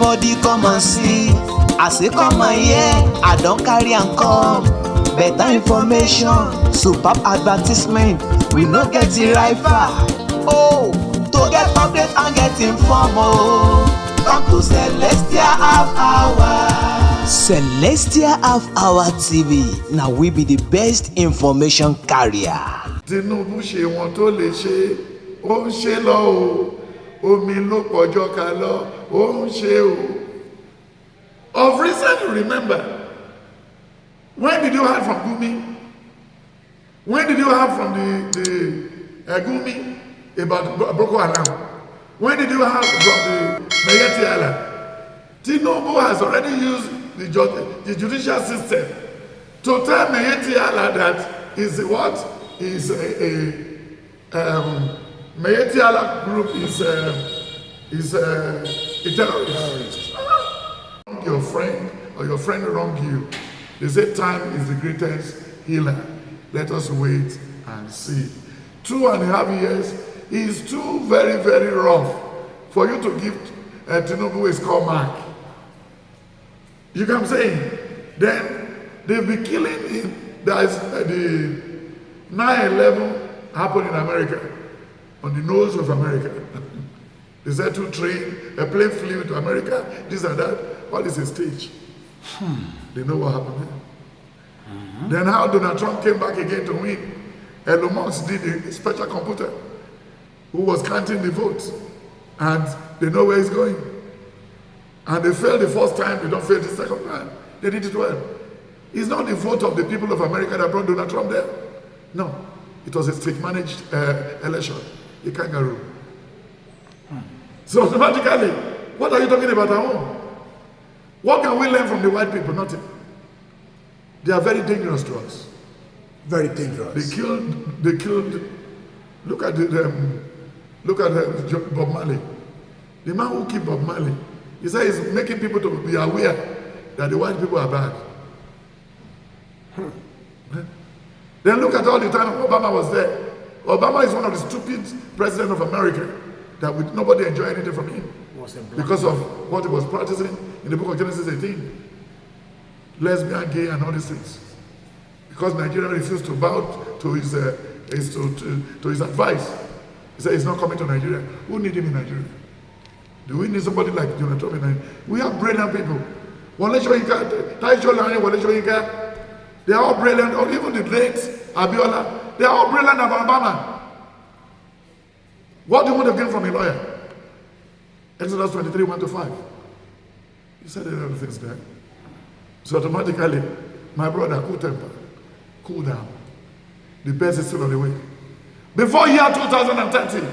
Everybody come and see. I say come and hear. I don't carry and come. Better information, superb advertisement. We no get the rifle. Oh, to get update and get informed. Oh, come to Celestial Half Hour. Celestial Half Hour TV. Now we be the best information carrier. Tinubu ṣe wọn tó lè ṣe, ó ń ṣe lọ o. Omi ló pọ̀jọ́ ká lọ, ó ń ṣe o. Of recent, you remember, when did you hear from Gumi? When did you hear from the Gumi about Boko Haram? When did you hear from the Mayeti Allah? Tinubu has already used the judicial system to tell Mayeti Allah that is what is Mayeti Allah group is a terrorist. Your friend or your friend wrong you. They say time is the greatest healer. Let us wait and see. 2.5 years is too very, very rough for you to give Tinubu a score mark. You know what I'm saying? Then they'll be killing him. There's the 9/11 happened in America, on the nose of America. They said a plane flew to America, this and that. All is a stage. They know what happened there. Then how Donald Trump came back again to win. Elon Musk did a special computer who was counting the votes. And they know where he's going. And they failed the first time, they don't fail the second time. They did it well. It's not the vote of the people of America that brought Donald Trump there. No. It was a state-managed election. A kangaroo. So automatically, what are you talking about at home? What can we learn from the white people? Nothing. They are very dangerous to us. Very dangerous. They killed. Look at Bob Marley. The man who killed Bob Marley. He said he's making people to be aware that the white people are bad. Then look at all the time Obama was there. Obama is one of the stupid presidents of America that nobody enjoy anything from him. Because of what he was practicing in the book of Genesis 18. Lesbian, gay, and all these things. Because Nigeria refused to bow to his advice. He said he's not coming to Nigeria. Who need him in Nigeria? Do we need somebody like Donald Trump in Nigeria? We have brilliant people. They are all brilliant, or even the late Abiola. They are all brilliant about Obama. What do you want to gain from a lawyer? Exodus 23, 1-5. He said a lot of things there. So automatically, my brother, cool temper, cool down. The best is still on the way. Before year 2030,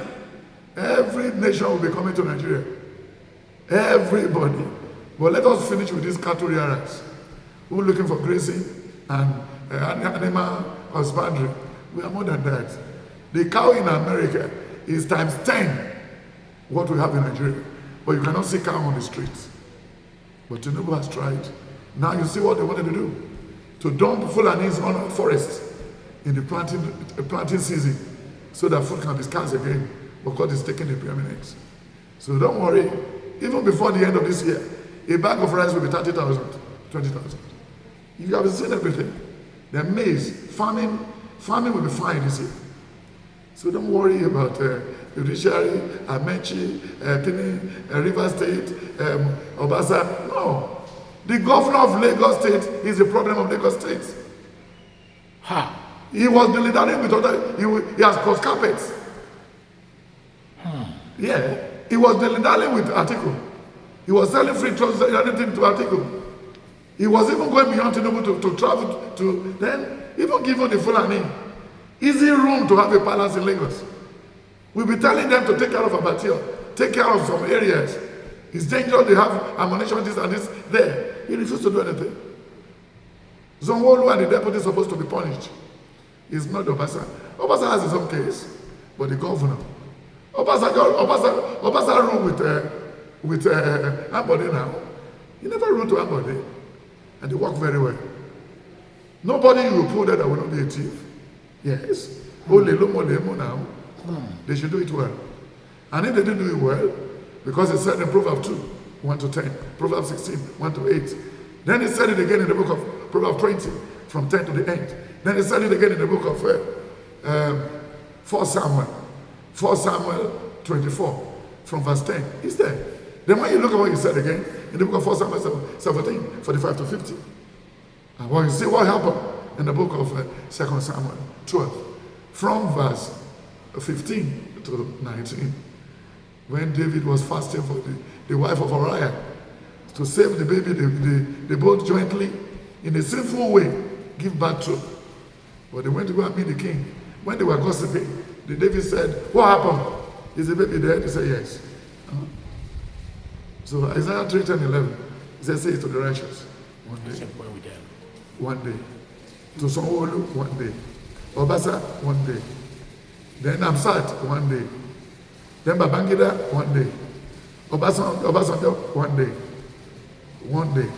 every nation will be coming to Nigeria. Everybody. But let us finish with these cattle rearers who are looking for grazing and animal husbandry. We are more than that. The cow in America is times 10 what we have in Nigeria. But you cannot see cow on the streets. But Tinubu has tried. Now you see what they wanted to do. To dump Fulanis on our forests in the planting season so that food can be scarce again because it's taking the preeminence. So don't worry. Even before the end of this year, a bag of rice will be 30,000, 20,000. You have seen everything. The maize, farming will be fine this year. So don't worry about Judicial, Amenchi, River State, Obasa. No. The governor of Lagos State is the problem of Lagos State. He was delivering with other, he has cross carpets. Yeah. He was delivering with Article. He was selling free trust, anything to Article. He was even going beyond Tinubu to travel to, then even given the Fulani easy room to have a palace in Lagos. We'll be telling them to take care of Abattoir, take care of some areas. It's dangerous, they have ammunition, this and this there. He refused to do anything. Zonwolu and the deputy is supposed to be punished. It's not Obasa. Obasa has his own case, but the governor. Obasa ruled with Ambode now. He never ruled to Ambode, and they work very well. Nobody will put that will not be a thief. Yes. Now. They should do it well. And if they didn't do it well, because it said in Proverbs 2, 1 to 10. Proverbs 16, 1 to 8. Then he said it again in the book of Proverbs 20, from 10 to the end. Then he said it again in the book of 4 Samuel 24, from verse 10. It's there. Then when you look at what he said again, in the book of 4 Samuel 17, 45 to 50. And when you see what happened in the book of 2 Samuel 12, from verse 15 to 19, when David was fasting for the wife of Uriah to save the baby, they both jointly, in a sinful way, give birth to. But they went to go and meet the king. When they were gossiping, the David said, "What happened? Is the baby dead?" He said, "Yes." So Isaiah 3, 10, 11, he said, "Say it to the righteous." One day. One day. To Sanwo-Olu, one day. Obasa, one day. Then Amsat, one day. Then Babangida, one day. Obasanjo, one day. One day.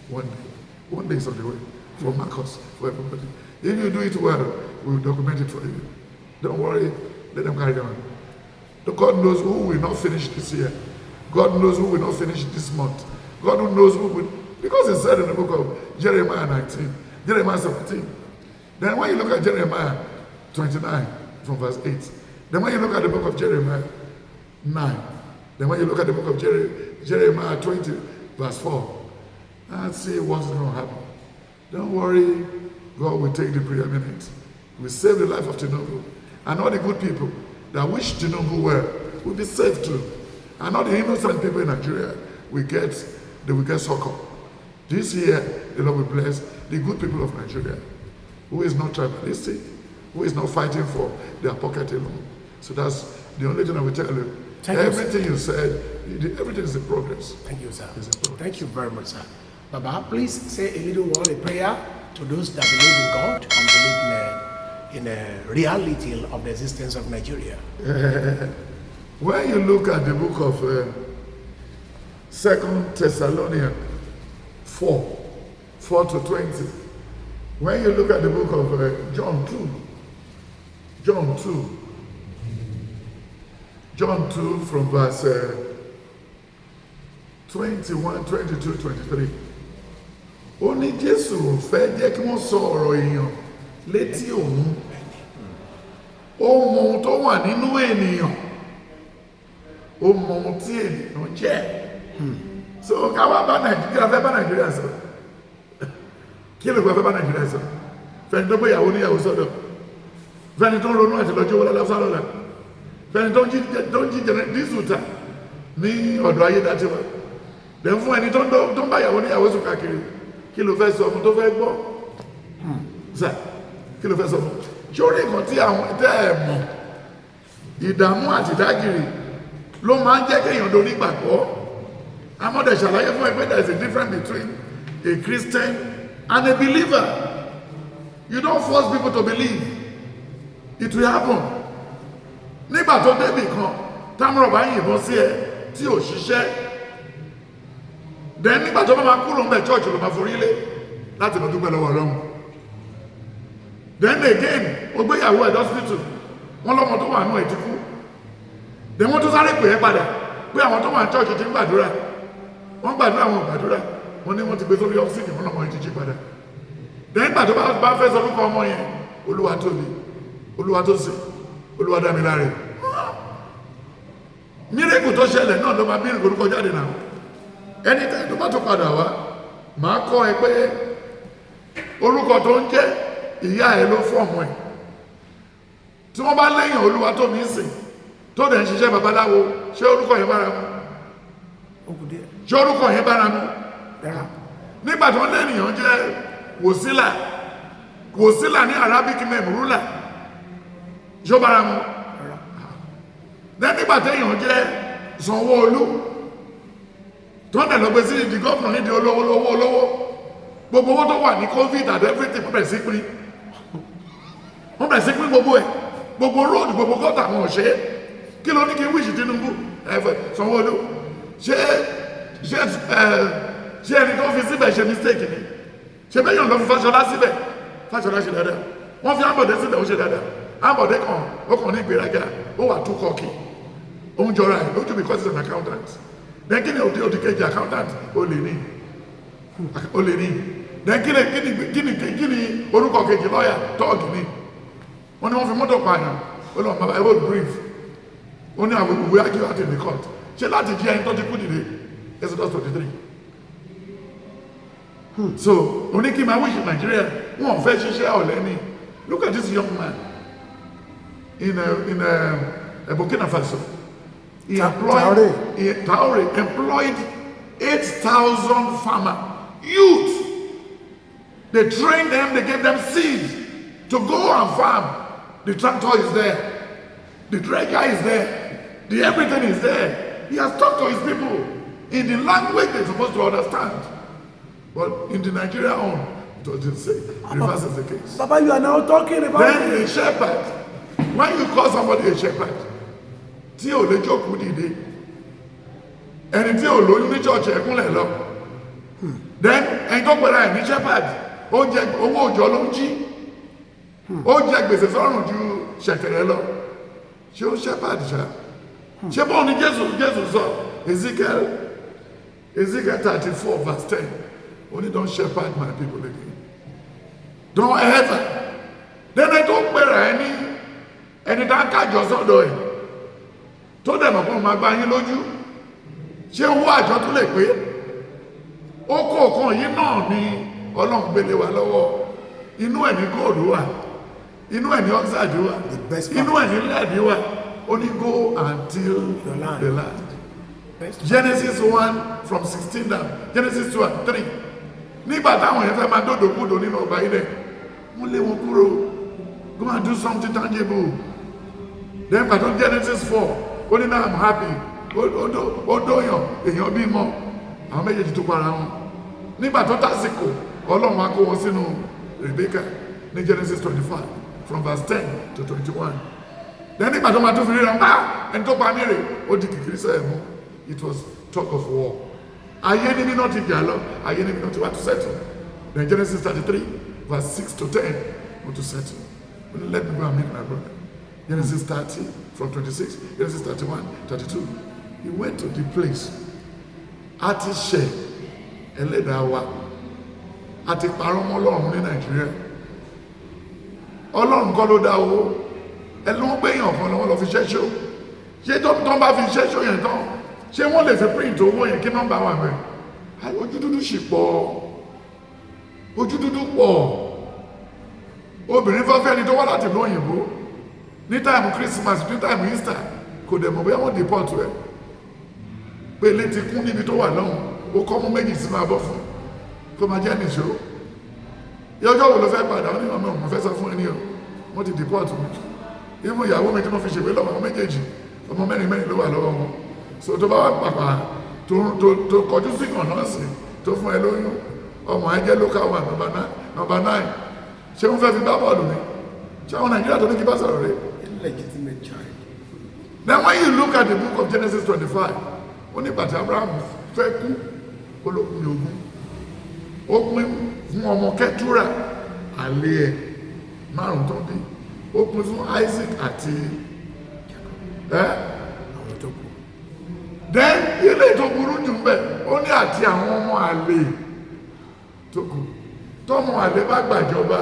One day. One day is on the way. For Marcus, for everybody. If you do it well, we'll document it for you. Don't worry, let them carry on. God knows who will not finish this year. God knows who will not finish this month. God knows who will, because he said in the book of Jeremiah 19, Jeremiah 17. Then when you look at Jeremiah 29 from verse 8, then when you look at the book of Jeremiah 9, then when you look at the book of Jeremiah 20 verse 4, and see what's going to happen. Don't worry, God will take the preeminent. We save the life of Tinubu. And all the good people that wish Tinubu well will be saved too. And all the innocent people in Nigeria they will get succor. This year, the Lord will bless the good people of Nigeria, who is not tribalistic, who is not fighting for their pocket alone. So that's the only thing I will tell you. Everything you said, everything is in progress. Thank you, sir. Thank you very much, sir. Baba, please say a little word of prayer to those that believe in God and believe in the reality of the existence of Nigeria. When you look at the book of 2 Thessalonians 4 to 20, when you look at the book of John 2 from verse 21, 22, 23, ó ní Jésù fẹ́ jẹ́ kí wọ́n sọ ọ̀rọ̀ èèyàn létí òun, ó mọ ohun tó wà nínú ènìyàn, ó mọ ohun tí ènìyàn jẹ́. So káwá bá Nàìjíríà fẹ́ bá Nàìjíríà sọ, kí ló fẹ́ bá Nàìjíríà sọ? Fẹ́ni tó gbéyàwó níyàwó sọ́dọ̀, fẹ́ni tó ń ronú àti lọ́jọ́ wọlé lọ́sàlọ́lá, fẹ́ni tó ń jí dísù ta ní ọ̀dọ̀ ayédátiwa, lẹ́ fún ẹni tó ń bá yàwó níyàwó sùn káàkiri, kí ló fẹ́ sọ fún tó fẹ́ gbọ́? Sà, kí ló fẹ́ sọ fún? Ṣórí nǹkan tí àwọn tẹ́ ẹ̀ mọ̀, ìdààmú àti ìdágìrì ló máa ń jẹ́ kéèyàn dorí gbàgbọ́. Amọ̀dẹ̀ ṣàlàyé fún ẹ pé there is a difference between a Christian and a believer. You don't force people to believe. It will happen. Nígbà tó débì kan, támúrọ̀ bá yìnbọn sí ẹ tí ò ṣiṣẹ́. Then nígbà tó bá máa kúrò ńbẹ̀ church ló máa forí lé láti lọ dúpẹ́ lọ́wọ́ Ọlọ́run. Then again, ó gbéyàwó ẹ̀ hospital, wọ́n lọ́mọ tó wà nù ẹ̀ ti kú. Then wọ́n tún sáré pè é padà pé àwọn tó wà ní church ti ń gbàdúrà. Wọ́n gbàdúrà wọn gbàdúrà, wọ́n ní wọ́n ti gbé sórí oxygen, wọ́n lọ́mọ ẹ̀ ti jí padà. Then nígbà tó bá fẹ́ sọ lórúkọ ọmọ yẹn, Olúwa tóbi, Olúwa tó sìn, Olúwa dá mi láre. Mírèkù tó ṣẹlẹ̀ náà ló máa bí orúkọ jáde náà. Ẹni tẹ́ tó bá tó padà wá, màá kọ́ ẹ pé orúkọ tó ń jẹ́ ìyá ẹ ló fún ọmọ ẹ̀. Tí wọ́n bá lẹ́yìn Olúwa tó mi sìn, tó dẹ̀ ń ṣiṣẹ́ babaláwo, ṣé orúkọ yẹn bára mu? Ṣé orúkọ yẹn bára mu? Nígbà tó lẹ́nìyàn jẹ́ Wòsílà ní Arabic name ruler, ṣé ó bára mu? Nígbà téèyàn jẹ́ Sanwó-Olú, tó ń dẹ̀ lọ gbé sí ìdí gọ́ọ̀nà nídìí olówó, gbogbo owó tó wà ní COVID and everything wọ́n bẹ̀rẹ̀ sí pín gbogbo ẹ̀, gbogbo road, gbogbo gọ́tà wọn ò ṣe é. Kí ló ní kí wíṣì Tinubu Sanwó-Olú? Ṣé ẹni tó fi síbẹ̀ ṣe mistake ni? Ṣé bẹ́yàn lọ fi Fáṣọlá síbẹ̀? Fáṣọlá ṣe dáadáa. Wọ́n fi Ambode síbẹ̀ ó ṣe dáadáa. Ambode ó kàn ní ìgbéraga, ó wà too cocky. Ó ń jọra ẹ̀ lójú because he's an accountant. then kí ni òdì kejì accountant ó lè ní then kí ni orúkọ kejì lọ́yà tọ́ọ̀gì ní wọ́n ní wọ́n fi mọ́tò pààyàn ó lọ bàbá ẹ̀rọ brief ó ní àwọn ìwé ájú àti the court ṣe láti jí ẹni tó ti kú dìde Exodus 23 so oní kí máa wíṣì Nigeria wọ́n fẹ́ ṣiṣẹ́ ọ̀lẹ́ ní look at this young man in Burkina Faso. Traore employed 8,000 farmers, youth. They trained them, they gave them seeds to go and farm. The tractor is there, the dredger is there, everything is there. He has talked to his people in the language they're supposed to understand. But in the Nigeria own, it doesn't say. The reverse is the case. Papa, you are now talking about then a shepherd. When you call somebody a shepherd, tí ò lè jókòó dìde, ẹni tí ò lóyún ní church ẹ̀kúnlẹ̀ lọ, then ẹni tó pẹ̀lú ẹ̀ ní shepherd, ó jẹ owó òjò ló ń jí, ó jẹ gbèsè sọ́rùn ju ṣẹ̀kẹ̀rẹ̀ lọ, ṣé ó shepherd ṣá? Ṣé bọ́ọ̀ ni Jésù sọ, Ezekiel 34 verse 10, only don't shepherd my people again. Don't ever. Then I don't pẹ̀lú ẹni tá kájọ sọ́dọ̀ ẹ̀ tó dẹ̀ mọ̀ fún ma gbá yín lójú ṣé owó àjọ tó lè pé ó kó ọ̀kan yìí náà ni Ọlọ́run gbélé wa lọ́wọ́ inú ẹ̀ ní góòlù wà inú ẹ̀ ní oxide wà inú ẹ̀ ní lead wà ó ní go and till the land. Genesis 1 from 16 down, Genesis 2 and 3 nígbà táwọn yẹn fẹ́ máa dòdòkúdò nínú ọgbà ilẹ̀ wọ́n lé wọn kúrò, go and do something tangible. Then by Genesis 4, only now I'm happy. Ó dóyàn èèyàn bímọ àwọn méjèèjì tó para wọn. Nígbà tó tásìkò Ọlọ́run á kó wọn sínú Rebecca ní Genesis 25 from verse 10 to 21. Then nígbà tó máa tó fi ríra ẹni tó pa mírè ó di kìkìrí sẹ́yìn mú. It was talk of war. Ayé níbi náà ti jà lọ, ayé níbi náà ti wá to settle. Then Genesis 33 verse 6 to 10 want to settle. Let me go and meet my brother. Genesis 30 from 26, Genesis 31, 32. He went to the place. Àti ṣẹ̀ ẹlẹ́dàá wa, àti parọ́ mọ́ Ọlọ́run ní Nàìjíríà. Ọlọ́run kọ́ ló dá owó. Ẹ ló ń gbéyàn kan lọ́wọ́ lọ fi ṣẹ́ṣọ́. Ṣé tó bá fi ṣẹ́ṣọ́ yẹn tán? Ṣé wọ́n lè fi print owó yẹn kí nọ́mbà wà bẹ́ẹ̀? Ojú dúdú sì pọ̀. Ojú dúdú pọ̀. Obìnrin fẹ́fẹ́ ni tó wá láti lóyìnbó ní táìmù Christmas ní táìmù Easter kò dẹ̀ mọ̀ bóyá wọ́n deport rẹ̀ pé ilé ti kún níbi tó wà lọ́hùn ó kọ́ mú méjì sínú abọ́ fún kó máa jẹ́ nìṣó yọjọ́ wo ló fẹ́ padà ó ní ọmọ ọmọ fẹ́ sọ fún ẹni o wọ́n ti deport mi ìmú ìyàwó mi tí wọ́n fi ṣèwé lọ́wọ́ àwọn méjèèjì ọmọ mẹ́rin ló wà lọ́wọ́ wọn so tó bá wà pàpà tó kọjú sí ọ̀nà sí tó fún ẹ lóyún ọmọ ẹ jẹ́ local one number 9 ṣé wọ́n fẹ́ fi bá bọ́ọ̀lù ni ṣé àwọn Nàìjíríà tó ní kí bá sọ̀rọ̀ rẹ̀. Illegitimate child. Then when you look at the book of Genesis 25 ó ní bàtà Abraham fẹ́ kú olókùn ogun ó pín fún ọmọ Kẹ́túrà àlè ẹ̀ márùn tó bí ó pín fún Isaac àti àwọn tó kù. Then ilé tó burú jù ń bẹ̀ ó ní àti àwọn ọmọ àlè tó kù tọ́mọ àlè bá gbàjọba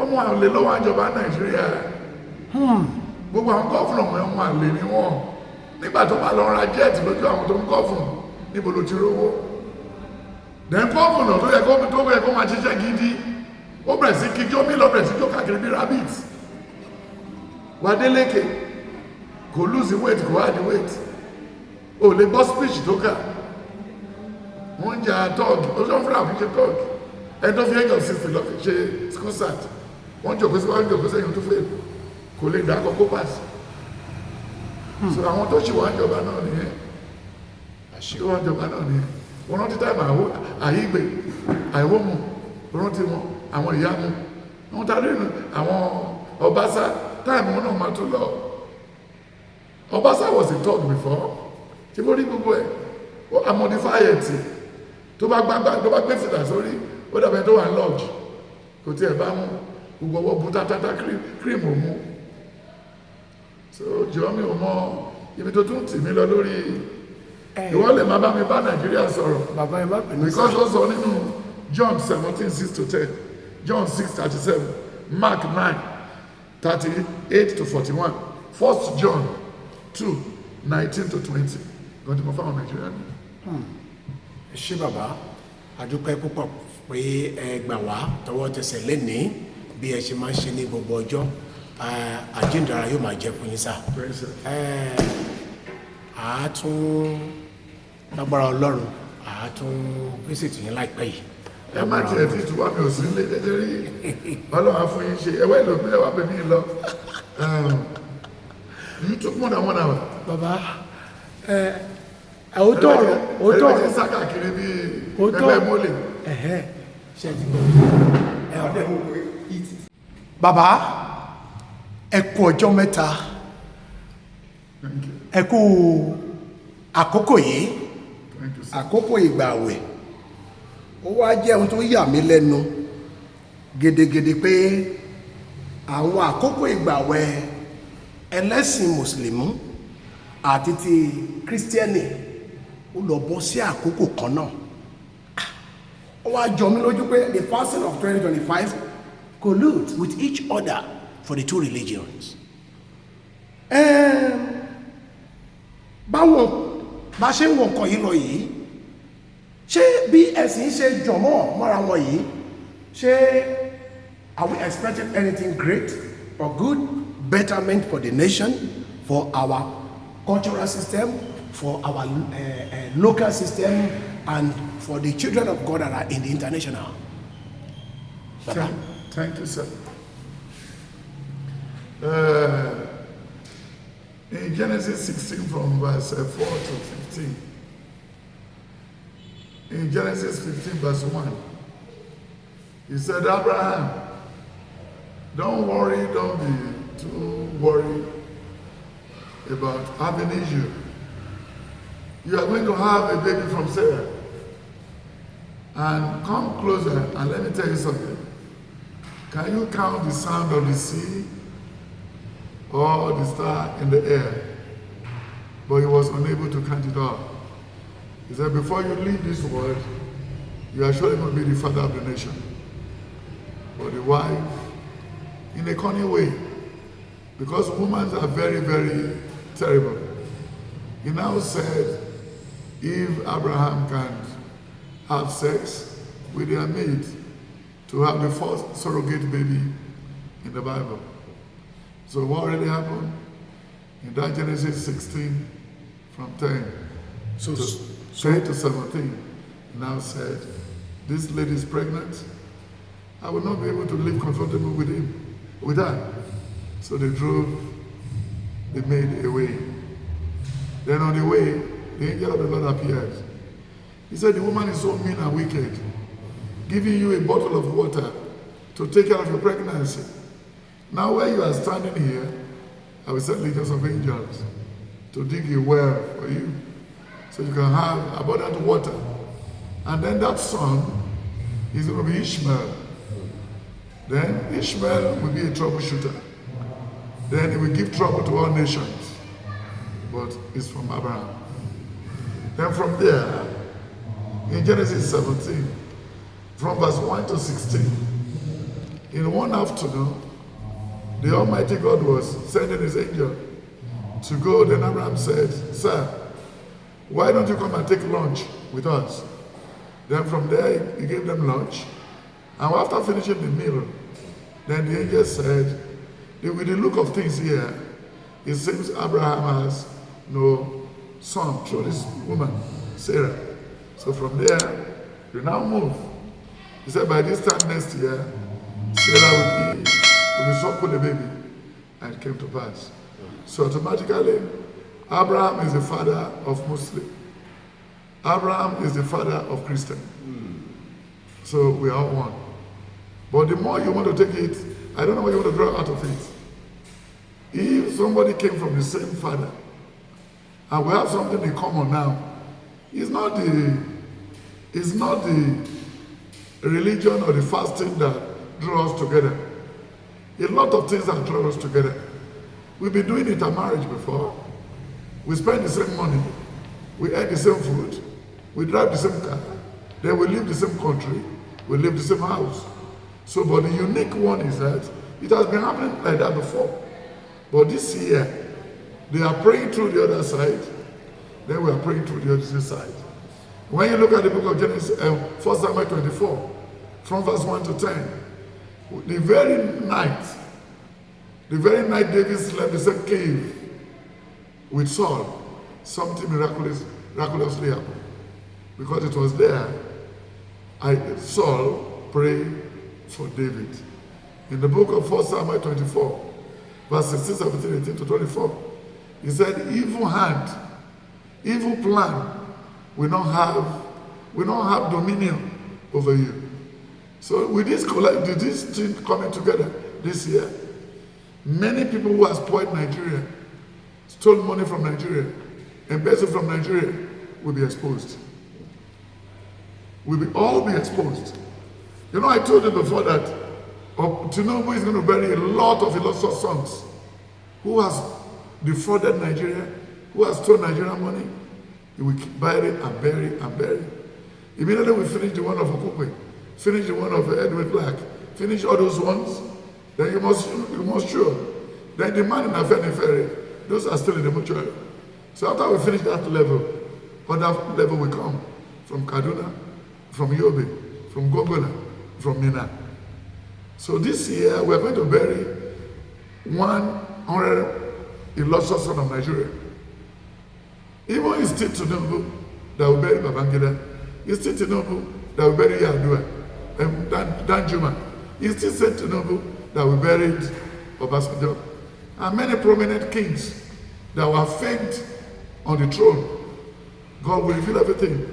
ọmọ àlè ló wá jọba Nàìjíríà gbogbo àwọn gọ́fúnà ọmọ àlè ni wọ́n nígbà tó bá lọ ra jẹ́ẹ̀tì lójú àwọn tó ń gọ́fúnà níbo ló ti rówó then gọ́fúnà tó yẹ kó máa ṣiṣẹ́ gidi ó bẹ̀rẹ̀ sí kíkí omi lọ bẹ̀rẹ̀ sí jó káàkiri bí rabbit Wàdélékè kò lose weight kò add weight ò lè gbọ́ speech tó kà wọ́n ń jà tọ́ọ̀gì ó sọ fúnra fún ṣe tọ́ọ̀gì ẹni tó fi ẹjọ́ 60 lọ fi ṣe school sat wọ́n jòkó sí ẹ̀yìn tó fẹ́ kò lè dá kọ́kọ́ pàṣẹ so àwọn tó ṣì wọ́n jọba náà nìyẹn tó wọ́n jọba náà nìyẹn wọ́n rántí táìmù àyígbè àìwọ́mù wọ́n rántí wọn àwọn ìyá mu wọ́n tàbí àwọn Ọbaṣá táìmù wọn náà máa tó lọ Ọbaṣá was a talk before tí mo rí gbogbo ẹ̀ ó amodify ẹ̀ tì tó bá gbé fìlà sórí ó dàbẹ̀ tó wà lodge kò tí ẹ̀ bá mú gbogbo ọwọ́ bú tátátá cream ò mú so jọ mi ò mọ ibi tó tún tì mí lọ lórí ìwọ lè máa bá mi bá Nàìjíríà sọ̀rọ̀. Bàbá ẹ má bínú. Because ó sọ nínú John 17:6-10, John 6:37, Mark 9:38-41, 1 John 2:19-20. Going to confirm Nigeria. Ẹ ṣé bàbá, àdúpẹ́ púpọ̀ pé ẹ gbà wá tọwọ́ tẹsẹ̀ lẹ́ni bí ẹ ṣe máa ń ṣe ní gbogbo ọjọ́. Àjíǹdàrà yóò máa jẹ́ fún yín sá. Àátún lágbára Ọlọ́run, àátún visit yín láìpẹ́ yìí. Ẹ má tiẹ̀ tí ìtura mi ò sí nílé jẹ́jẹ́ rí Ọlọ́run á fún yín ṣe ẹwẹ́ ìlú ìpínlẹ̀ wà pẹ̀lú yín lọ. You took more than 1 hour. Bàbá òótọ́ ọ̀rọ̀ òótọ́ ọ̀rọ̀ sáká kiri bí ẹgbẹ́ mọ́lẹ̀. Ṣé ti gbọ́? Bàbá ẹ kú ọjọ́ mẹ́ta, ẹ kú àkókò yìí, àkókò ìgbà àwẹ̀. Ó wá jẹ́ ohun tó yà mí lẹ́nu gedegede pé àwọn àkókò ìgbà àwẹ̀ ẹlẹ́sìn mùsùlùmí àti ti kírísítíẹ́nì ó lọ bọ́ sí àkókò kan náà. Ó wá jọ mí lójú pé the fasting of 2025 colludes with each other for the two religions. Báwọn bá ṣe ń wọ nǹkan yìí lọ yìí, ṣé bí ẹ̀sìn ṣe jọmọ́ mọ́ra wọn yìí, ṣé are we expecting anything great or good betterment for the nation, for our cultural system, for our local system, and for the children of God that are in the international? Thank you, sir. In Genesis 16 from verse 4-15, in Genesis 15 verse 1, he said, Abraham, don't worry, don't be too worried about having issue. You are going to have a baby from Sarah. And come closer and let me tell you something. Can you count the sound of the sea or the star in the air? But he was unable to count it all. He said, before you leave this world, you are surely going to be the father of the nation. But the wife, in a cunning way, because women are very, very terrible. He now said, if Abraham can have sex with their maid to have the first surrogate baby in the Bible. So what already happened? In that Genesis 16 from 10 to 17, he now said, this lady is pregnant. I will not be able to live comfortable with her. So they drove the maid away. Then on the way, the angel of the Lord appeared. He said, the woman is so mean and wicked, giving you a bottle of water to take care of your pregnancy. Now where you are standing here, I will send legions of angels to dig a well for you, so you can have abundant water. And then that son is going to be Ishmael. Then Ishmael will be a troubleshooter. Then he will give trouble to all nations. But it's from Abraham. Then from there, in Genesis 17, from verse 1 to 16, in one afternoon, the Almighty God was sending his angel to go. Then Abraham said, sir, why don't you come and take lunch with us? Then from there, he gave them lunch. And after finishing the meal, then the angel said, with the look of things here, it seems Abraham has no son through this woman, Sarah. So from there, we now move. He said, by this time next year, Sarah will be suckling the baby. And it came to pass. So automatically, Abraham is the father of Muslim. Abraham is the father of Christian. So we are one. But the more you want to take it, I don't know what you want to draw out of it. If somebody came from the same father, and we have something in common now, it's not the religion or the fasting that draws us together. A lot of things that draw us together. We've been doing it at marriage before. We spend the same money. we eat the same food, we drive the same car, then we live the same country, we live the same house. So, but the unique one is that it has been happening like that before. But this year, they are praying through the other side, then we are praying through the other side. When you look at the book of Genesis, 1 Samuel 24, from verse 1 to 10, the very night David slept in the same cave with Saul, something miraculously happened. Because it was there, Saul prayed for David. In the book of 1 Samuel 24, verse 16, 17, 18 to 24, he said, evil hand, evil plan will not have dominion over you. So with this thing coming together this year, many people who have spoiled Nigeria, stole money from Nigeria, embezzled from Nigeria, will be exposed. Will all be exposed. You know, I told you before that Tinubu is going to bury a lot of illustrious sons who has defrauded Nigeria, who has stolen Nigerian money. He will bury and bury and bury. Immediately we finish the one of Okukwe, finish the one of Edward Black, finish all those ones, then you must sure. Then the man in Afeni Ferry, those are still in the mortuary. So after we finish that level, other level will come from Kaduna, from Yobe, from Gogola, from Mina. So this year we're going to bury 100 illustrious son of Nigeria. Even it's still Tinubu that will bury Babangida. It's still Tinubu that will bury Yadua and Danjuma. It's still said Tinubu that we buried Obasanjo. And many prominent kings that were faked on the throne. God will reveal everything.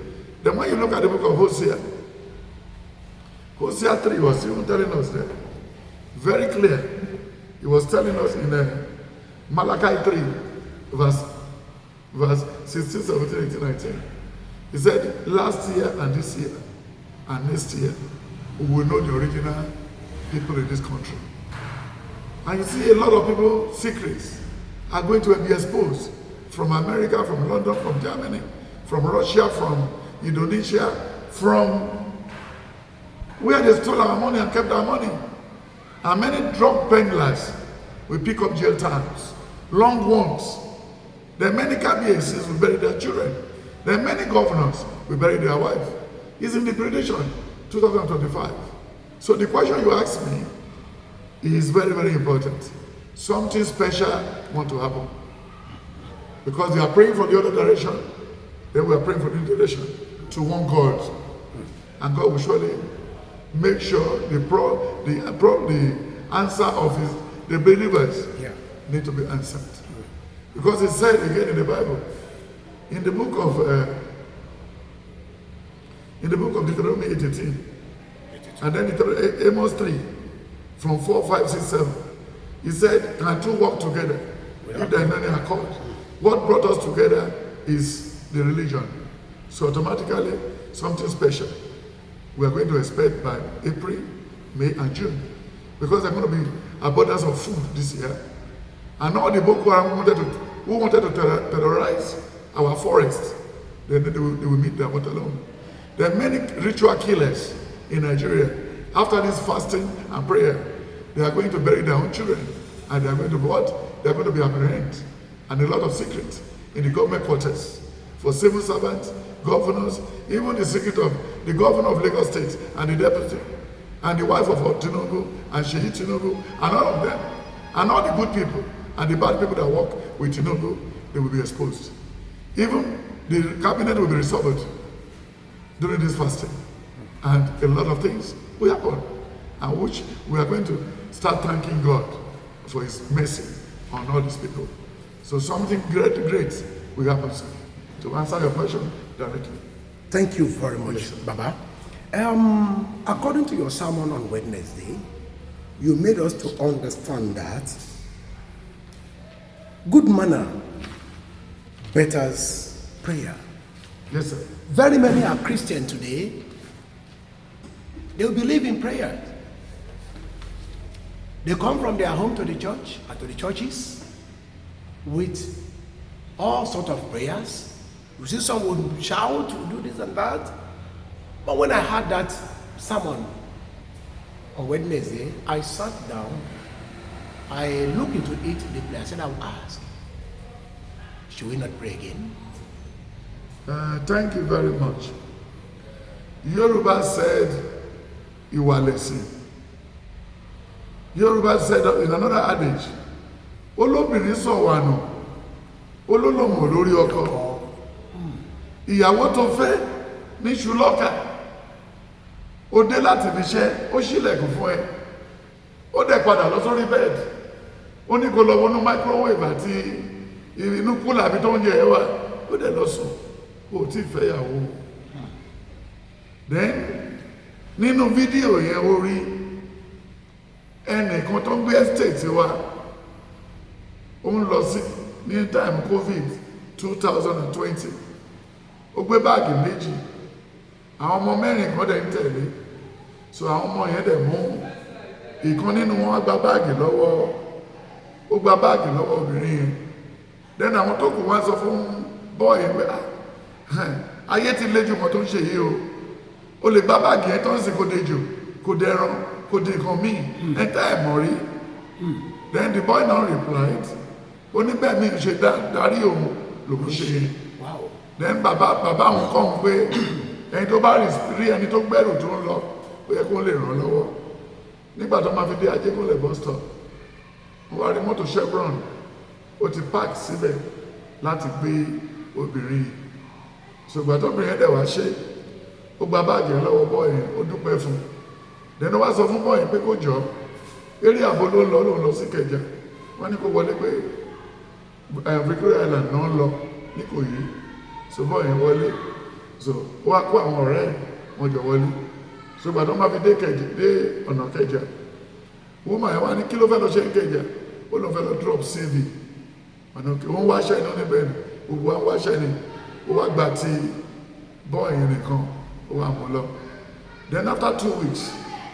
Then when you look at the book of Hosea, Hosea 3 was even telling us there. Very clear. He was telling us in Malachi 3, verse 16, 17, 18, 19. He said, last year and this year and next year, we will know the original people in this country. And you see a lot of people, secrets, are going to be exposed from America, from London, from Germany, from Russia, from Indonesia, from where they stole our money and kept our money. And many drug peddlers will pick up jail times, long ones. There are many KBACs will bury their children. There are many governors will bury their wife. It's in the prediction, 2025. So the question you ask me is very, very important. Something special want to happen. Because they are praying for the other direction, then we are praying for the direction to one God. And God will surely make sure the answer of the believers need to be answered. Because it said again in the Bible, in the book of Deuteronomy 18, and then Amos 3, from 4, 5, 6, 7, he said, can two walk together if there is any accord? What brought us together is the religion. So automatically, something special we are going to expect by April, May, and June. Because there are going to be abundance of food this year. And all the Boko Haram who wanted to terrorize our forests, they will meet their water alone. There are many ritual killers in Nigeria. After this fasting and prayer, they are going to bury their own children. And they are going to be what? They are going to be apprehended. And a lot of secrets in the government quarters for civil servants, governors, even the secret of the governor of Lagos State and the deputy, and the wife of Tinubu, and Shehi Tinubu, and all of them, and all the good people, and the bad people that work with Tinubu, they will be exposed. Even the cabinet will be resolved during this fasting. And a lot of things will happen, and which we are going to start thanking God for His mercy on all these people. So something great will happen, sir. To answer your question directly. Thank you very much, Baba. According to your sermon on Wednesday, you made us to understand that good manner betters prayer. Yes, sir. Very many are Christian today. They believe in prayer. They come from their home to the church or to the churches with all sorts of prayers, You see, some would shout, do this and that. But when I had that sermon on Wednesday, I sat down, I looked into it deeply. I said, I will ask, should we not pray again? Thank you very much. Yoruba said, you are listening. Yoruba said in another adage, olóbìnrin sọ̀wànù, olólùmọ̀ lórí ọkọ. Ìyàwó tó fẹ́ ní ṣùlọ́kà, ó dé láti ibi iṣẹ́, ó ṣílẹ̀kùn fún ẹ, ó dẹ̀ padà lọ sórí bẹ́ẹ̀dì, ó ní kó lọ wọnú microwave àti inú kúlà àbí tó ń jẹ ẹwà, ó dẹ̀ lọ sùn, ó ti fẹ́yàwó. Then nínú fídíò yẹn ó rí ẹnìkan tó ń gbé estate wa, ó ń lọ sí ní time COVID 2020, ó gbé báàgì méjì, àwọn ọmọ mẹ́rin kan dẹ̀ ń tẹ̀lé, so àwọn ọmọ yẹn dẹ̀ mú ìkan nínú wọn gba báàgì lọ́wọ́, ó gba báàgì lọ́wọ́ obìnrin yẹn. Then àwọn tó kù wọ́n sọ fún bọ́ọ̀yì pé ayé ti léjú kan tó ń ṣe yìí o lè gba báàgì yẹn tó ń sìn kó dejò, kó dẹran, kó di nǹkan míì, ẹ̀ńtà ẹ̀mọ́ rí. Then the boy now replied, oníbẹ̀ mi ṣe darí òun lòun ṣe yẹn. Then bàbá àwọn kọ́ ń pé ẹni tó bá rí ẹni tó gbẹ́rù tó ń lọ ó yẹ kó lè ràn lọ́wọ́. Nígbà tó máa fi dé Ajégúnlẹ̀ bus stop, wọ́n wá rí mọ́tò Chevron, ó ti park síbẹ̀ láti gbé obìnrin yìí. Ṣùgbọ́n tóbìnrin yẹn dẹ̀ wá ṣe, ó gba báàgì lọ́wọ́ bọ́ọ̀yì, ó dúpẹ́ fún un. Then wá sọ fún bọ́ọ̀yì pé kó jọ, eré àbò ló ń lọ, lòun lọ sí Ìkẹjà. Wọ́n ní kó wọlé pé Victoria Island náà ń lọ ní Ìkòyí. So bọ́ọ̀yì wọlé, so ó wá kó àwọn ọ̀rẹ́ ẹ̀, wọ́n jọ wọlé. Ṣùgbọ́n tó máa fi dé ọ̀nà Ìkẹjà, woman yẹn wá ní kí ló fẹ́ lọ ṣe Ìkẹjà, ó lọ fẹ́ lọ drop CV. Wọ́n wáṣẹ́ iná níbẹ̀ ni, gbogbo wa wáṣẹ́ ni, ó wá gba ti bọ́ọ̀yì nìkan, ó wá mú lọ. Then after 2 weeks,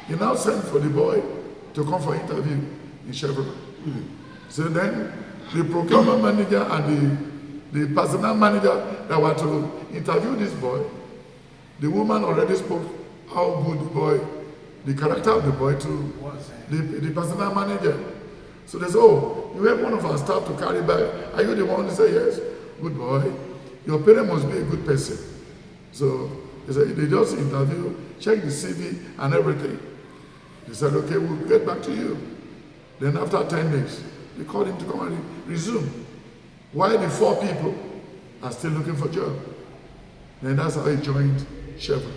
he now sent for the boy to come for interview in Chevron. So then the procurement manager and the personnel manager that were to interview this boy, the woman already spoke how good the boy, the character of the boy to the personnel manager. So they said, oh, you have one of our staff to carry back. Are you the one who said yes? Good boy. Your parent must be a good person. So they said, they just interview, check the CV and everything. They said, okay, we'll get back to you. Then after 10 days, they called him to come and resume. Why the 4 people are still looking for a job? Then that's how he joined Chevron,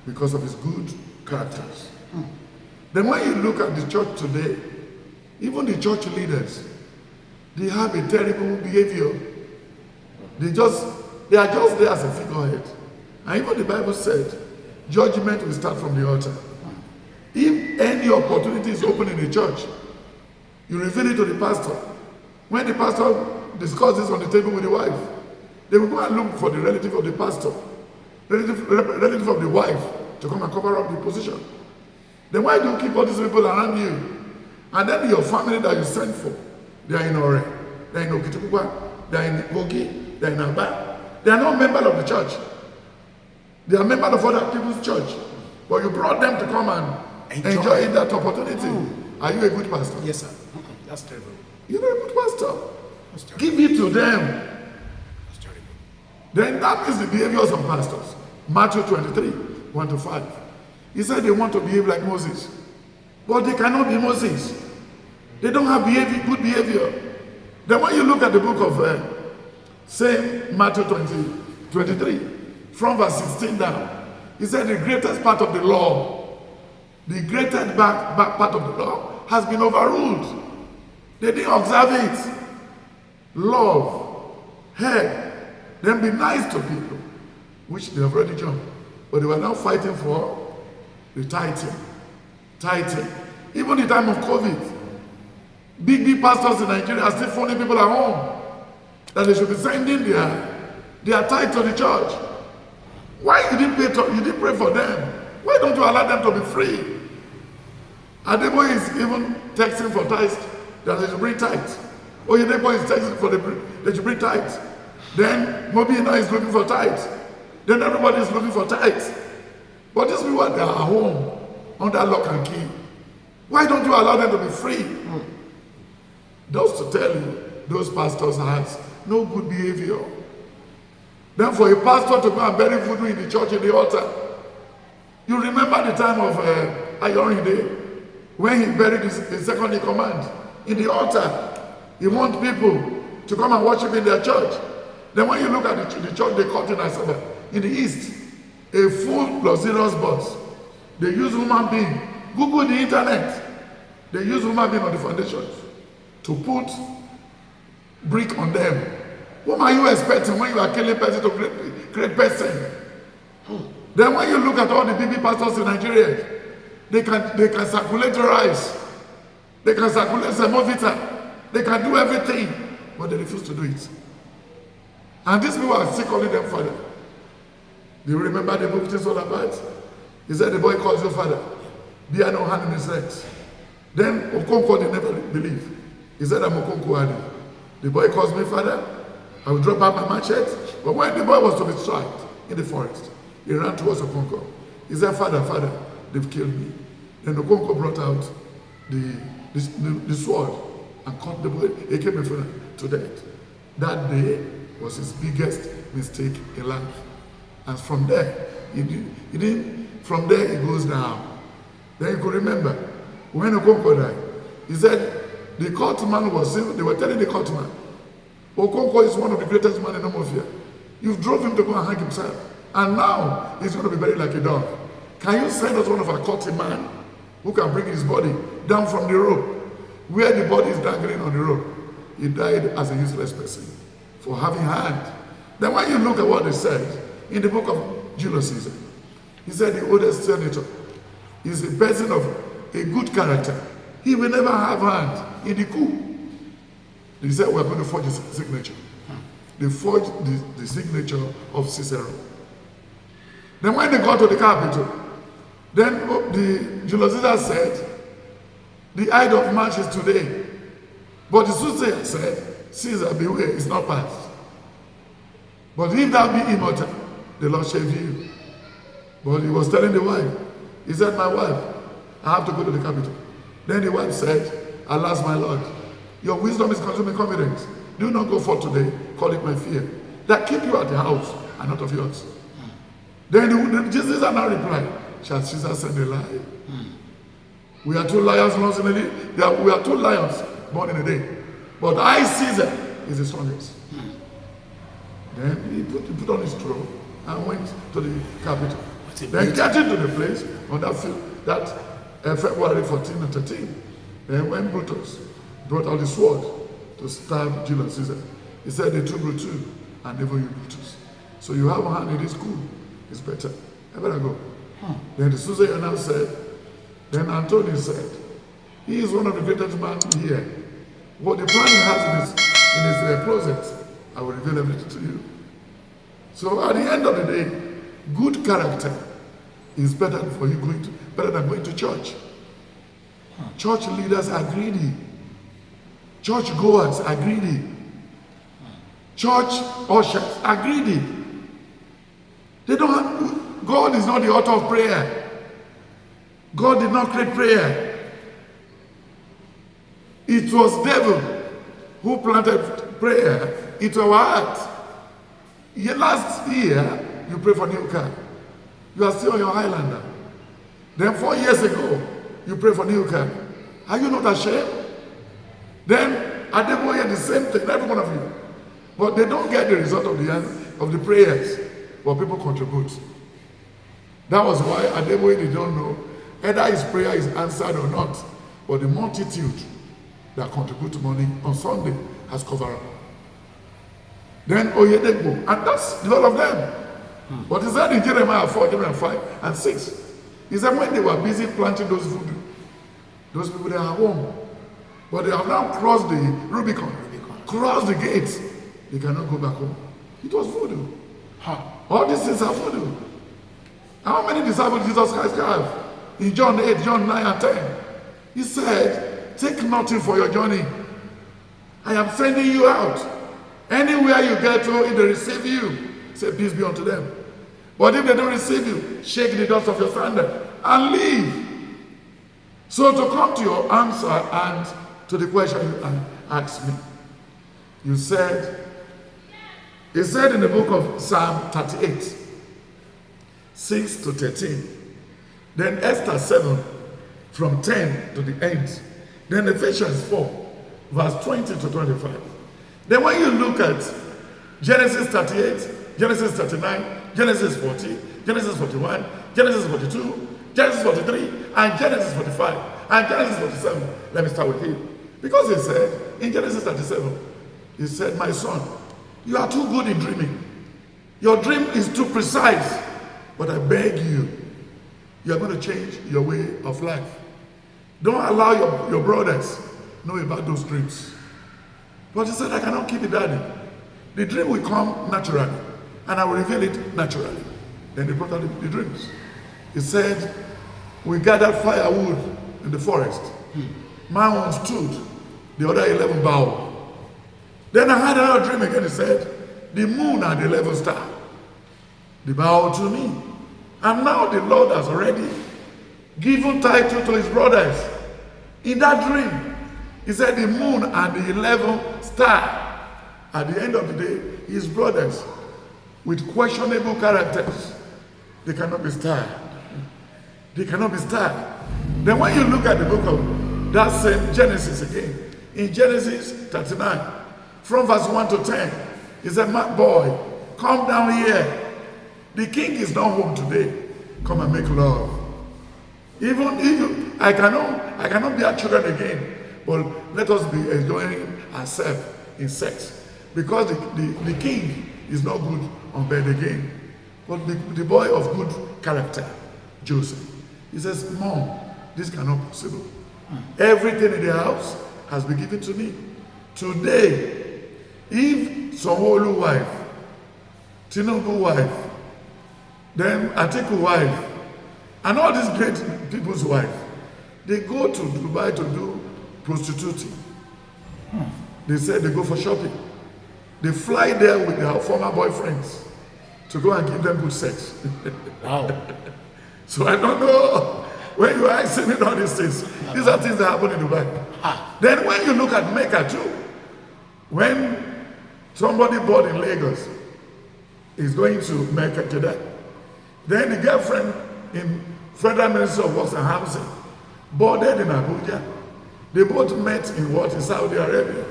because of his good characters. Then when you look at the church today, even the church leaders, they have a terrible behavior. They are just there as a figurehead. And even the Bible said, judgment will start from the altar. If any opportunity is open in the church, you reveal it to the pastor. When the pastor discusses on the table with the wife, they will go and look for the relative of the pastor, relative of the wife, to come and cover up the position. Then why do you keep all these people around you? And then your family that you sent for, they are in Ore, they are in Okitipupa, they are in Kogi, they are in Aba. They are not members of the church. They are members of other people's church. But you brought them to come and enjoy that opportunity. Are you a good pastor? Yes, sir. That's terrible. You're not a good pastor. Give it to them. That's terrible. Then that is the behavior of some pastors. Matthew 23, 1-5. He said they want to behave like Moses. But they cannot be Moses. They don't have good behavior. Then when you look at the book of, say, Matthew 23, from verse 16 down, he said the greatest part of the law, the greatest part of the law has been overruled. They didn't observe it. Love, help, then be nice to people, which they have already done. But they were now fighting for the tithing. Even the time of COVID, big pastors in Nigeria are still phoning people at home that they should be sending their tithe to the church. Why you didn't pray for them? Why don't you allow them to be free? Adebo is even texting for tithes that they should bring tithes. Oyedepo is texting for they should bring tithes. Then Mobina is looking for tithes. Then everybody is looking for tithes. But these people are at home under lock and key. Why don't you allow them to be free? Just to tell you, those pastors has no good behavior. Then for a pastor to go and bury voodoo in the church, in the altar. You remember the time of Ayorinde, when he buried his second in command in the altar. He wants people to come and worship in their church. Then when you look at the church they cut in Asaba, in the east, a full luxurious bus. They use human being. Google the internet. They use human being on the foundations to put brick on them. What are you expecting when you are killing person to create person? Then when you look at all the BB pastors in Nigeria, they can circulate rice, they can circulate semovita, they can do everything, but they refuse to do it. And these people are still calling them father. Do you remember the book this all about? He said the boy calls you father. Bear no hand in his legs. Then Okonkwo, they never believe. He said, I'm Okonkwo Adi. The boy calls me father. I will drop out my machete. But when the boy was to be struck in the forest, he ran towards Okonkwo. He said, father, father, they've killed me. Then Okonkwo brought out the sword and cut the boy. He came in front to death. That day was his biggest mistake in life. And from there, from there he goes down. Then you could remember, when Okonkwo died, he said, the courtman they were telling the courtman, Okonkwo is one of the greatest men in Omofia. You drove him to go and hang himself. And now, he's going to be buried like a dog. Can you send us one of our courtmen who can bring his body down from the rope, where the body is dangling on the rope? He died as a useless person for having hand. Then when you look at what they said in the book of Julius Caesar, he said the oldest senator is a person of a good character. He will never have hand in the coup. They said we're going to forge his signature. They forged the signature of Cicero. Then when they got to the capital, then the Julius Caesar said, the height of march is today. But the soothsayer said, Caesar, beware, it's not past. But if thou be immortal, the Lord shall view you. But he was telling the wife, he said, my wife, I have to go to the capital. Then the wife said, alas, my Lord, your wisdom is consuming confidence. Do not go forth today, call it my fear. That keep you at the house and not of yours. Then Jesus now replied, shall Caesar send a lie? We are two lions once in a day. We are two lions born in a day. But I, Caesar, is the strongest. Then he put on his throne and went to the capital. Then getting to the place on that February 14 and 13, then when Brutus brought out the sword to stab Julius Caesar, he said they took Brutus and never you Brutus. So you have a hand in this coup, it's better. I better go. Then the soothsayer now said, then Antony said, he is one of the greatest men here. What the plan he has in his closet, I will reveal everything to you. So at the end of the day, good character is better than going to church. Church leaders are greedy. Church goers are greedy. Church ushers are greedy. God is not the author of prayer. God did not create prayer. It was devil who planted prayer into our heart. Last year, you prayed for new car. You are still on your Highlander. Then 4 years ago, you prayed for new car. Are you not ashamed? Then Adeboye, the same thing, every one of you. But they don't get the result of the prayers, but people contribute. That was why Adeboye, they don't know either his prayer is answered or not. But the multitude that contribute money on Sunday has covered up. Then Oyedekbo, and that's a lot of them. But he said in Jeremiah 4, Jeremiah 5 and 6, he said when they were busy planting those voodoo, those people they are home. But they have now crossed the Rubicon, crossed the gates. They cannot go back home. It was voodoo. All these things are voodoo. How many disciples Jesus Christ have? In John 8, John 9 and 10. He said, take nothing for your journey. I am sending you out. Anywhere you get to, if they receive you, say peace be unto them. But if they don't receive you, shake the dust of your sandal and leave. So to come to your answer and to the question you asked me, he said in the book of Psalm 38, 6 to 13, then Esther 7, from 10 to the end, then Ephesians 4, verse 20 to 25. Then when you look at Genesis 38, Genesis 39, Genesis 40, Genesis 41, Genesis 42, Genesis 43, and Genesis 45, and Genesis 47. Let me start with him. Because he said, in Genesis 37, he said, my son, you are too good in dreaming. Your dream is too precise. But I beg you, you are going to change your way of life. Don't allow your brothers know about those dreams. But he said, I cannot keep it, daddy. The dream will come naturally, and I will reveal it naturally. Then he brought out the dreams. He said, we gathered firewood in the forest. My one stood, the other 11 bowed. Then I had another dream again. He said, the moon and the 11 star, they bowed to me. And now the Lord has already given title to his brothers. In that dream, he said the moon and the 11 star, at the end of the day, his brothers with questionable characters, they cannot be starred. They cannot be starred. Then when you look at the book of that same Genesis again, in Genesis 39, from verse 1 to 10, he said, my boy, come down here. The king is not home today. Come and make love. Even if I cannot be our children again, but let us be enjoying ourselves in sex. Because the king is not good on bed again. But the boy of good character, Joseph, he says, Mom, this cannot be possible. Everything in the house has been given to me. Today, if Sanwo-Olu wife, Tinubu wife, then Atiku wife, and all these great people's wife, they go to Dubai to do prostituting. They said they go for shopping. They fly there with their former boyfriends to go and give them good sex. Wow. So I don't know when you are asking me all these things. These are things that happen in Dubai. Then when you look at Mecca too, when somebody born in Lagos is going to Mecca today, then the girlfriend in Federal Ministry of Works and Housing boarded in Abuja. They both met in Saudi Arabia.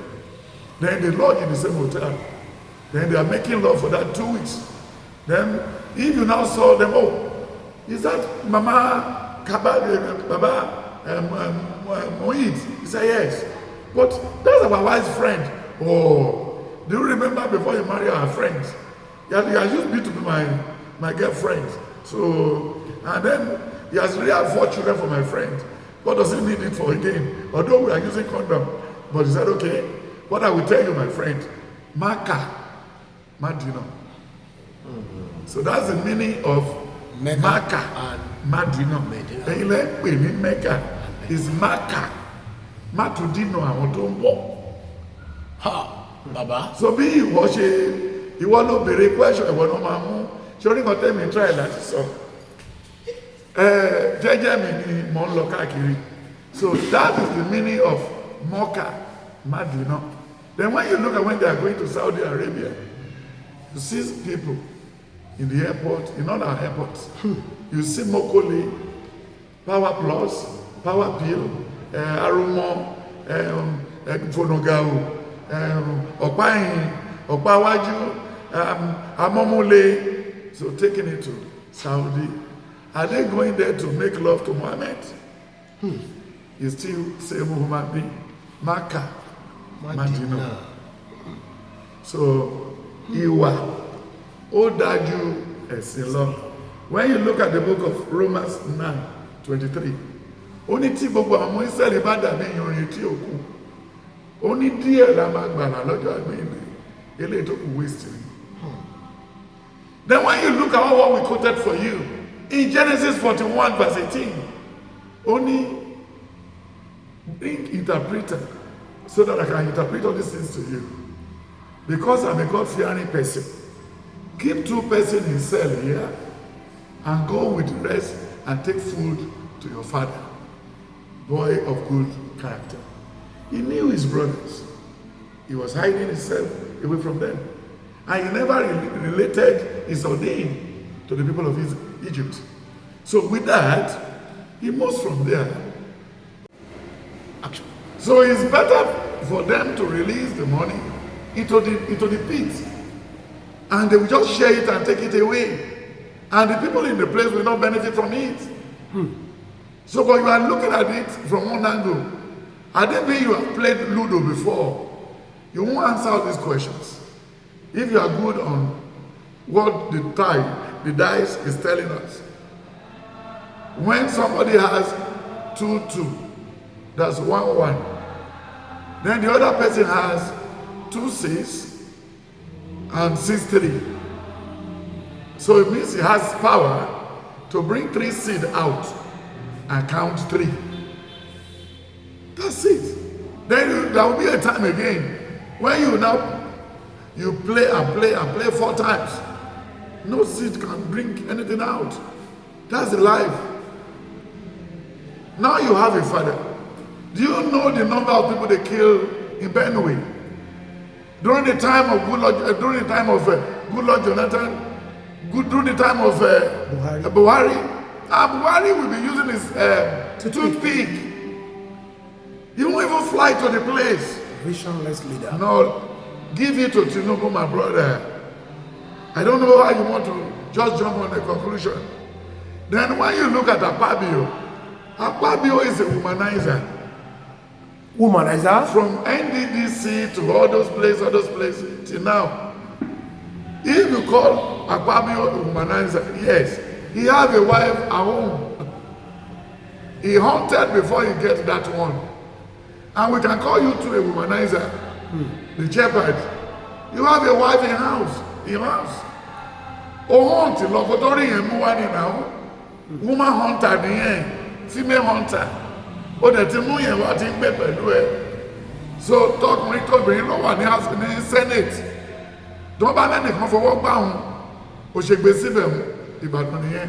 Then they lodge in the same hotel. Then they are making love for that 2 weeks. Then if you now saw them, oh, is that Mama Baba Moid? He said, yes. But that's our wife's friend. Oh, do you remember before you marry our friends? You used me to be my girlfriend. So, and then he has really had 4 children for my friend. What does he need it for again? Although we are using condom. But he said, okay, what I will tell you, my friend, Maka, Madina. So that's the meaning of Maka and Madina. Mecca is Maka. Matudino àwọn tó ń bọ̀. Ha, Baba. So bí ìwọ ló béèrè question ìwọ ló máa mú. Ṣé orí kan tẹ́mi try láti sọ? Jẹ́jẹ́ mi ni mo ń lọ káàkiri. So that is the meaning of Mecca, Madina. Then when you look at when they are going to Saudi Arabia, you see people in the airport, in all our airports. You see Mokoli, Power Plus, Power Pill, Arumo, Fonogao, Okpayin, Okpawaju, Amomule. So taking it to Saudi. Are they going there to make love to Muhammad? You still say Muhammad bin Makkah, Madina. So, Iwa, Odaju, Esilo. When you look at the book of Romans 9:23, only tí gbogbo àwọn Ísírẹ́lì bá dàbí iyanrìn tí ó kù. Only díẹ̀ la máa gbàlà lọ́jọ́ àgbéyìnbí. Eléyìí tó kù waste ni. Then when you look at what we quoted for you, in Genesis 41 verse 18, only bring interpreter so that I can interpret all these things to you. because I'm a God-fearing person, keep 2 persons in cell here and go with the rest and take food to your father. Boy of good character. He knew his brothers. He was hiding himself away from them. And he never related his ordain to the people of Egypt. So with that, he moves from there. Action. So it's better for them to release the money into the pit. And they will just share it and take it away. And the people in the place will not benefit from it. So, but you are looking at it from one angle. I think when you have played Ludo before, you won't answer all these questions. If you are good on what the dice is telling us. When somebody has 2-2, that's 1-1. Then the other person has 2-6 and 6-3. So it means he has power to bring 3 seed out and count 3. That's it. Then there will be a time again when you play and play and play 4 times. No seed can bring anything out. That's the life. Now you have a father. Do you know the number of people they killed in Benue? During the time of Goodluck Jonathan, during the time of Buhari, Buhari will be using his toothpick. He won't even fly to the place. Visionless leader. No, give it to Tinubu, my brother. I don't know how you want to just jump on the conclusion. Then when you look at Akpabio is a womanizer. Womanizer? From NDDC to all those places till now. If you call Akpabio a womanizer, yes, he has a wife at home. He hunted before he gets that one. And we can call you to a womanizer, the shepherd. You have a wife in house. Oh, hunt, Lokotori and Muani now. Woman hunter, the end. Female hunter. Oh, the Timuye was in bed by the way. So, talk me to bring no one else in the Senate. Don't buy any come for work bound. O ṣe gbé síbẹ̀ Ìbàdàn nìyẹn.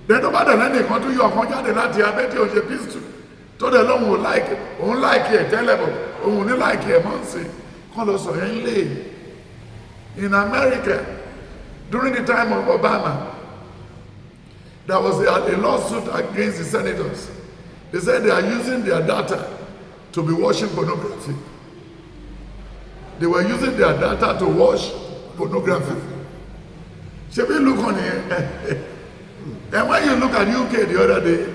Then don't buy any come to you and jáde láti abẹ́tí o ṣe peaceful. Tó dẹ̀ lóhun ò like òun like ẹ̀ tẹ́lẹ̀ bọ̀ òun ní like ẹ̀ mọ́ sí. Kọ́ lọ sọ yẹn lé. In America, during the time of Obama, there was a lawsuit against the senators. They said they are using their data to be watching pornography. They were using their data to watch pornography. Should we look on here? And when you look at UK the other day,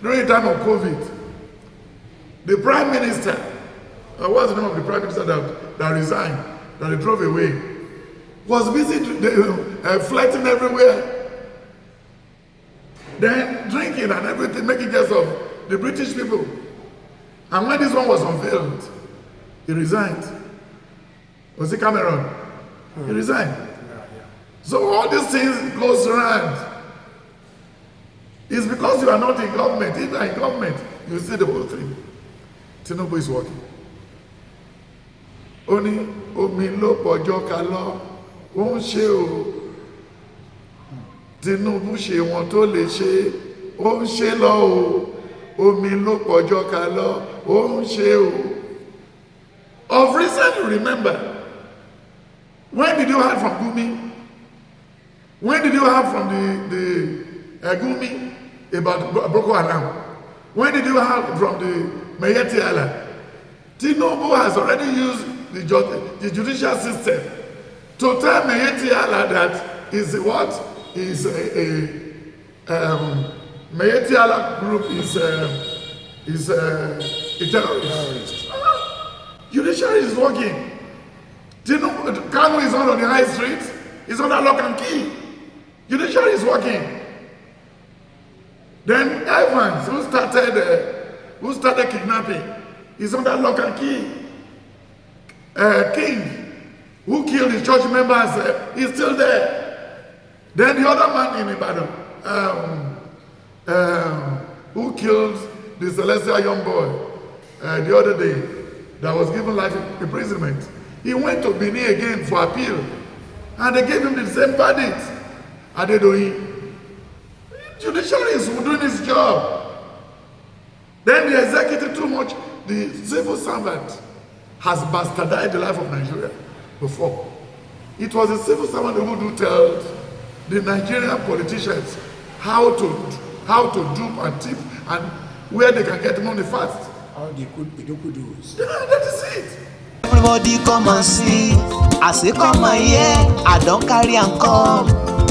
during the time of COVID, the Prime Minister, what's the name of the Prime Minister that resigned, that they drove away, was busy flirting everywhere. Then drinking and everything, making jest of the British people. And when this one was unveiled, he resigned. Was it Cameron? He resigned. So all these things goes around. It's because you are not in government. If you are in government, you see the whole thing. Tinubu is working. Oni omi lo pọ̀jọ́ kalọ́, ó ń ṣe o. Tinubu ṣe wọn tó lè ṣe, ó ń ṣe lọ o. Omi ló pọ̀jọ́ kalọ́, ó ń ṣe o. Of recent, you remember, when did you hear from Gumi? When did you hear from the Gumi about Boko Haram? When did you hear from the Mayeti Allah? Tinubu has already used the judicial system to tell Mayeti Allah that is what is Mayeti Allah group is a terrorist. Judiciary is working. Tinubu, Kano is not on the high street. It's under lock and key. Judiciary is working. Then Evans, who started kidnapping, is under lock and key. King, who killed his church members, is still there. Then the other man in Ibadan, who killed the Celestial young boy the other day, that was given life imprisonment, He went to Benin again for appeal, and they gave him the same verdict. Adedoyin. Judiciary is doing his job. Then the executive too much, the civil servant has bastardized the life of Nigeria before. It was the civil servant who do tell the Nigerian politicians how to dupe and tip and where they can get money fast. All the good do's. Yeah, that is it. Everybody come and see. I say come and hear. I don't carry and come.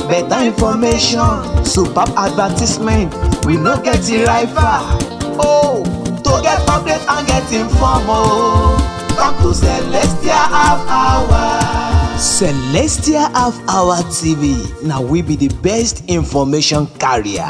Better information, superb advertisement. We no get it right far. Oh, to get update and get informed. Oh, come to Celestial Half Hour. Celestial Half Hour TV. Now we be the best information carrier.